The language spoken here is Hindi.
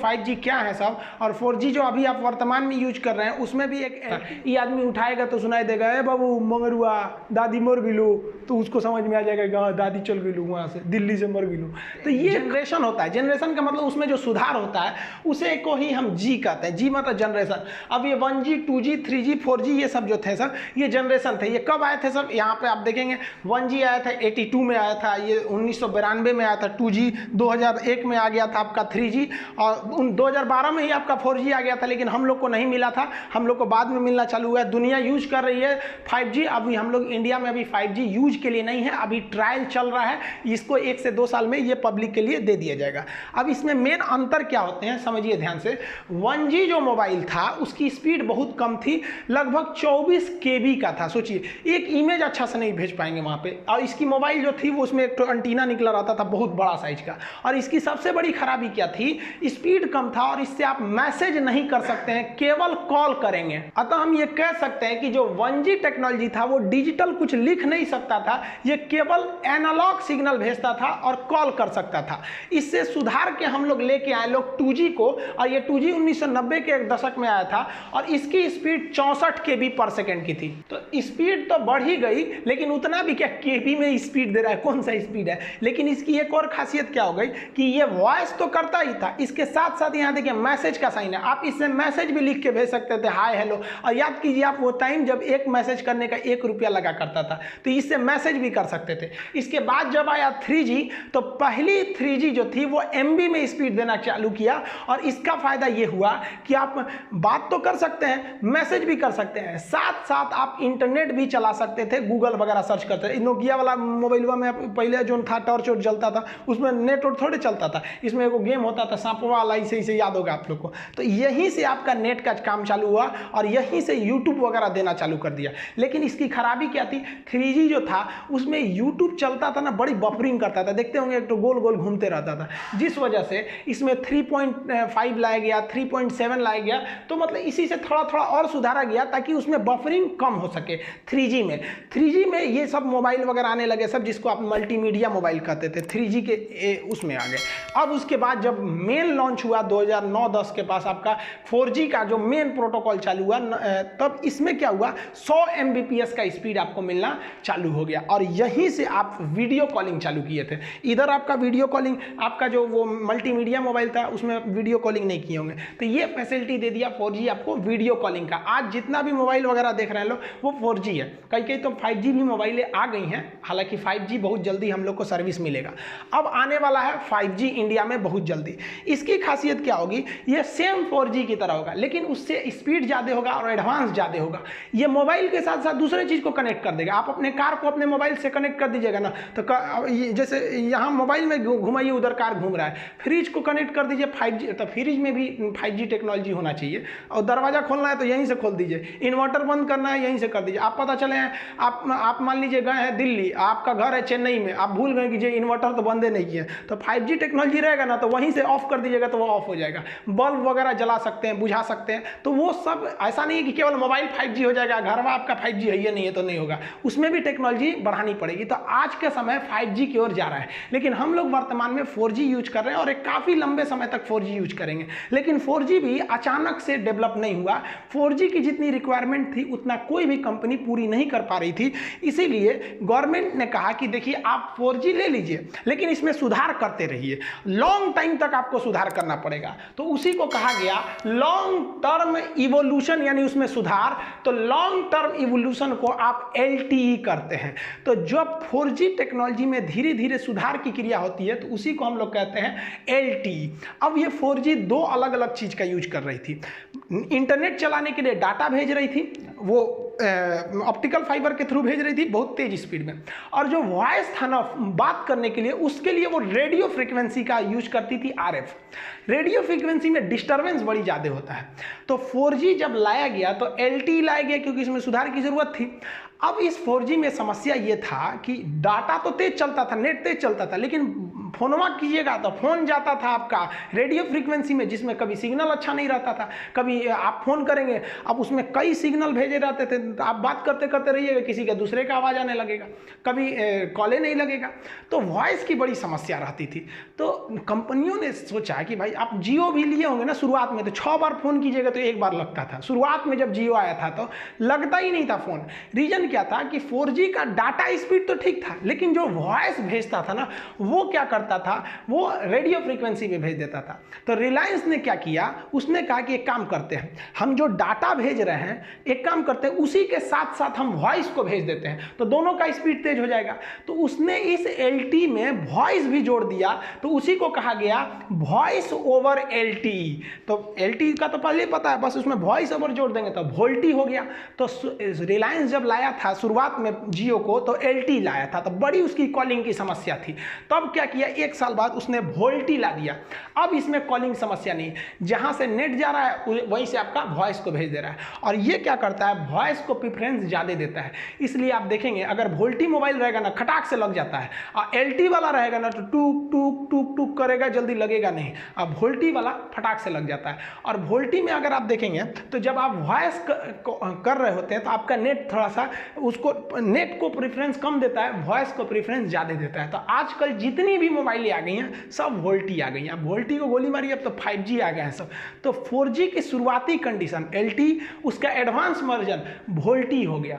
5G क्या है सब, और 4G जो अभी आप वर्तमान में यूज कर रहे हैं उसमें भी एक ये आदमी उठाएगा तो सुनाई देगा, ए बाबू मंगरुआ दादी मर गिलू, तो उसको समझ में आ जाएगा कि हाँ दादी चल गिलू वहाँ से, दिल्ली से मर गिलू। तो ये जनरेशन होता है। जनरेशन का मतलब उसमें जो सुधार होता है उसे को ही हम जी कहते हैं। जी मतलब जनरेशन। अब ये 1G 2G 3G 4G ये सब जो थे सर, ये जनरेशन थे। ये कब आए थे सब, यहाँ पे आप देखेंगे 1G आया था 82 में आया था, ये 1992 में आया था 2G, 2001 में आ गया था आपका 3G, और 2012 में ही आपका 4G आ गया था, लेकिन हम लोग को नहीं मिला था, हम लोग को बाद में मिलना चालू हुआ। दुनिया यूज कर रही है 5G। अभी हम लोग इंडिया में अभी 5G यूज के लिए नहीं है, अभी ट्रायल चल रहा है, इसको 1 से 2 साल में ये पब्लिक के लिए दे दिया जाएगा। अब इसमें मेन अंतर क्या होते हैं समझिए ध्यान से। 1G जो मोबाइल था उसकी स्पीड बहुत कम थी, लगभग 24 KB का था। सोचिए एक इमेज अच्छा से नहीं भेज पाएंगे वहाँ पे, और इसकी मोबाइल जो थी वो उसमें एक तो एंटीना निकला रहता था बहुत बड़ा साइज का, और इसकी सबसे बड़ी खराबी क्या थी, स्पीड कम था, और इससे आप मैसेज नहीं कर सकते हैं, केवल कॉल करेंगे। अतः हम ये कह सकते हैं कि जो 1G टेक्नोलॉजी था वो डिजिटल कुछ लिख नहीं सकता था, ये केवल एनालॉग सिग्नल भेजता था और कॉल कर सकता था। इससे सुधार के हम लोग लेके आए लोग 2G को, और ये 2G 1990 के एक दशक में आया था, और इसकी स्पीड 64 KB पर सेकेंड की थी। तो स्पीड तो बढ़ ही गई, लेकिन उतना भी क्या KB में स्पीड दे रहा है, कौन सा स्पीड है। लेकिन इसकी एक और खासियत क्या हो गई कि ये वॉइस तो करता ही था, इसके साथ साथ यहाँ देखिए मैसेज का साइन है, आप इससे मैसेज भी लिख के भेज सकते थे, हाय हेलो। और याद कीजिए आप वो टाइम जब एक मैसेज करने का 1 रुपया लगा करता था, तो इससे मैसेज भी कर सकते थे। इसके बाद जब आया 3G, तो पहली 3G जो थी वो MB में स्पीड देना चालू किया, और इसका फायदा ये हुआ कि आप बात तो कर सकते हैं, मैसेज भी कर सकते हैं, साथ साथ आप इंटरनेट भी चला सकते थे, गूगल वगैरह सर्च करते थे। नोकिया वाला मोबाइल में पहले जो था टॉर्च और जलता था, उसमें नेट और थोड़े चलता था, इसमें एक गेम होता था सांपवा वाला, इसे याद होगा आप लोग को। तो यहीं से आपका नेट का काम चालू हुआ, और यहीं से यूट्यूब वगैरह देना चालू कर दिया। लेकिन इसकी खराबी क्या थी, 3G जो था उसमें यूट्यूब चलता था ना, बड़ी बफरिंग करता था, देखते होंगे एक तो गोल गोल घूमते रहता था, जिस वजह से इसमें 3.5 लाया गया, 3.7 लाया गया। तो मतलब इसी से थोड़ा थोड़ा और सुधारा गया ताकि उसमें बफरिंग कम हो सके। 3G में ये सब मोबाइल वगैरह आने लगे, सब जिसको आप मल्टीमीडिया मोबाइल कहते थे, 3G के उसमें आ गए। अब उसके बाद जब मेन लॉन्च हुआ 2009-10 के पास आपका 4G का जो मेन प्रोटोकॉल चालू हुआ, तब इसमें क्या हुआ, 100 Mbps का स्पीड आपको मिलना चालू हो गया, और यहीं से आप वीडियो कॉलिंग चालू किए थे। इधर आपका वीडियो कॉलिंग, आपका जो वो मल्टीमीडिया मोबाइल था उसमें वीडियो कॉलिंग नहीं किए होंगे, तो ये फैसिलिटी दे दिया 4G आपको वीडियो कॉलिंग का। आज जितना भी मोबाइल वगैरह देख रहे हैं लोग वो 4G है, कई तो 5G भी मोबाइलें आ गई हैं, हालांकि 5G बहुत जल्दी हम लोग को सर्विस मिलेगा। अब आने वाला है 5G इंडिया में बहुत जल्दी। इसकी खासियत क्या होगी, ये सेम 4G की तरह होगा, लेकिन उससे स्पीड ज़्यादा होगा और एडवांस ज़्यादा होगा। ये मोबाइल के साथ साथ दूसरे चीज़ को कनेक्ट कर देगा। आप अपने कार को अपने मोबाइल से कनेक्ट कर दीजिएगा ना, तो जैसे यहाँ मोबाइल में घुमाइए, उधर कार घूम रहा है, फ्रिज को कनेक्ट कर दीजिए 5G, तो फ्रिज में भी 5G टेक्नोलॉजी होना चाहिए। और दरवाज़ा खोलना है तो यहीं से खोल दीजिए, इन्वर्टर बंद करना है यहीं से कर दीजिए। आप पता चले हैं, आप मान लीजिए गए हैं दिल्ली, आपका घर है चेन्नई में, आप भूल गए कि जो इन्वर्टर तो बंदे नहीं किए, तो 5G टेक्नोलॉजी रहेगा ना, तो वहीं से ऑफ कर दीजिएगा तो वो ऑफ हो जाएगा। बल्ब वगैरह जला सकते हैं, बुझा सकते हैं। तो वो सब ऐसा नहीं है कि केवल मोबाइल 5G हो जाएगा, घर में आपका 5G है ये नहीं है तो नहीं होगा, उसमें भी टेक्नोलॉजी बढ़ानी पड़ेगी। तो आज के समय 5G की ओर जा रहा है, लेकिन हम लोग वर्तमान में 4G यूज कर रहे हैं, और एक काफ़ी लंबे समय तक 4G यूज करेंगे। लेकिन 4G भी अचानक से डेवलप नहीं हुआ। 4G की जितनी रिक्वायरमेंट थी उतना कोई भी कंपनी पूरी नहीं कर पा रही थी, इसीलिए गवर्नमेंट ने कहा कि देखिए आप 4G ले लीजिए, लेकिन इसमें सुधार करते रहिए, लॉन्ग टाइम तक आपको सुधार करना पड़ेगा। तो उसी को कहा गया लॉन्ग टर्म इवोल्यूशन, यानी उसमें सुधार। तो लॉन्ग टर्म इवोल्यूशन को आप LTE करते हैं। तो जब 4G टेक्नोलॉजी में धीरे धीरे सुधार की क्रिया होती है तो उसी को हम लोग कहते हैं LTE। अब ये 4G दो अलग अलग चीज का यूज कर रही थी। इंटरनेट चलाने के लिए डाटा भेज रही थी, वो ऑप्टिकल फाइबर के थ्रू भेज रही थी बहुत तेज स्पीड में, और जो वॉइस था ना बात करने के लिए, उसके लिए वो रेडियो फ्रीक्वेंसी का यूज करती थी RF। रेडियो फ्रीक्वेंसी में डिस्टर्बेंस बड़ी ज़्यादा होता है। तो 4G जब लाया गया तो LTE लाया गया, क्योंकि इसमें सुधार की ज़रूरत थी। अब इस 4G में समस्या ये था कि डाटा तो तेज चलता था, नेट तेज चलता था, लेकिन फोनवा कीजिएगा तो फोन जाता था आपका रेडियो फ्रीक्वेंसी में, जिसमें कभी सिग्नल अच्छा नहीं रहता था, कभी आप फोन करेंगे अब उसमें कई सिग्नल भेजे रहते थे, तो आप बात करते करते रहिएगा, किसी के दूसरे का आवाज़ आने लगेगा, कभी कॉले नहीं लगेगा, तो वॉइस की बड़ी समस्या रहती थी। तो कंपनियों ने सोचा कि भाई आप जियो भी लिए होंगे ना शुरुआत में, तो 6 बार फ़ोन कीजिएगा तो 1 बार लगता था। शुरुआत में जब जियो आया था तो लगता ही नहीं था फ़ोन। रीज़न क्या था कि 4G का डाटा स्पीड तो ठीक था, लेकिन जो वॉइस भेजता था ना वो क्या करता था, वो रेडियो फ्रीक्वेंसी पे भेज देता था। तो रिलायंस ने क्या किया, उसने कहा कि एक काम करते हैं, हम जो डाटा भेज रहे हैं एक काम करते हैं उसी के साथ साथ हम वॉइस को भेज देते हैं, तो दोनों का स्पीड तेज हो जाएगा। तो उसने इस LT में वॉइस भी जोड़ दिया, तो उसी को कहा गया वॉइस ओवर LT। तो LT का तो पहले पता है, बस उसमें वॉइस ओवर जोड़ देंगे तो वोल्टी हो गया। तो रिलायंस जब लाया था शुरुआत में जियो को तो LT लाया था, तो बड़ी उसकी कॉलिंग की समस्या थी। तब क्या किया, 1 साल बाद उसने वोल्टी ला दिया। अब इसमें कॉलिंग समस्या नहीं, जहां से नेट जा रहा है वहीं से आपका वॉइस को भेज दे रहा है। और ये क्या करता है, वॉइस को प्रेफरेंस ज़्यादा देता है। इसलिए आप देखेंगे अगर वोल्टी मोबाइल रहेगा ना खटाक से लग जाता है, और LT वाला रहेगा ना तो टूक टूक टूक टूक करेगा, जल्दी लगेगा नहीं। अब वोल्टी वाला फटाक से लग जाता है। और वोल्टी में अगर आप देखेंगे तो जब आप वॉइस कर रहे होते हैं तो आपका नेट थोड़ा सा उसको नेट को प्रेफरेंस कम देता है, वॉइस को प्रेफरेंस ज़्यादा देता है। तो आजकल जितनी भी मोबाइलें आ गई हैं सब वोल्टी आ गई हैं। अब वोल्टी को गोली मारी, अब तो 5G आ गए हैं सब। तो 4G की शुरुआती कंडीशन LT, उसका एडवांस वर्जन वोल्टी हो गया।